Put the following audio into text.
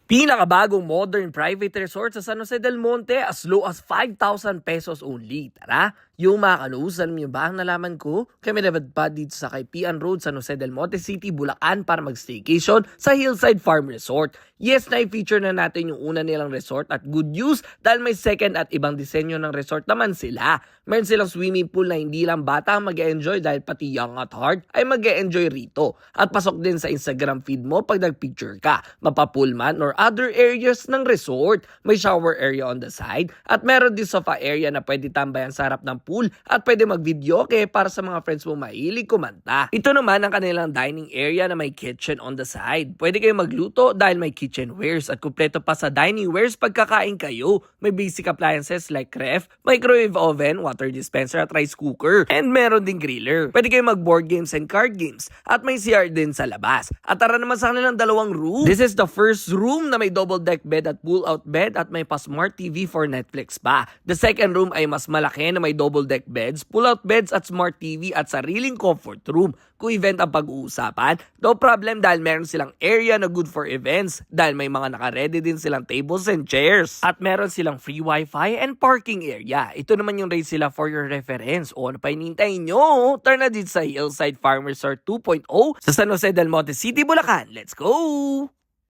Pinakabagong modern private resort sa San Jose del Monte as low as 5,000 pesos only. Tara, yung mga kanuus, alam niyo ba ang nalaman ko? Kami napadpad dito sa Kaipian Road, San Jose del Monte City, Bulacan para mag-staycation sa Hillside Farm Resort. Yes, na-feature na natin yung una nilang resort at good news dahil may second at ibang disenyo ng resort naman sila. Meron silang swimming pool na hindi lang bata ang mag-e-enjoy dahil pati young at heart ay mag-e-enjoy rito. At pasok din sa Instagram feed mo pag nag-picture ka. Mapapool man or other areas ng resort. May shower area on the side at meron din sofa area na pwede tambayan sa harap ng pool at pwede mag-video para sa mga friends mo mahilig kumanta. Ito naman ang kanilang dining area na may kitchen on the side. Pwede kayo magluto dahil may kitchenwares at kumpleto pa sa dining wares pagkakain kayo. May basic appliances like ref, microwave oven, water dispenser at rice cooker. And meron ding griller. Pwede kayo mag-board games and card games at may CR din sa labas. At tara naman sa kanilang dalawang room. This is the first room na may double deck bed at pull-out bed at may pa-smart TV for Netflix pa. The second room ay mas malaki na may double deck beds, pull-out beds at smart TV at sariling comfort room. Kung event ang pag-uusapan, no problem dahil meron silang area na good for events dahil may mga naka-ready din silang tables and chairs. At meron silang free wifi and parking area. Ito naman yung rate sila for your reference. O ano pa hinihintay nyo? Tara na dito sa Hillside Farm Resort 2.0 sa San Jose del Monte City, Bulacan. Let's go!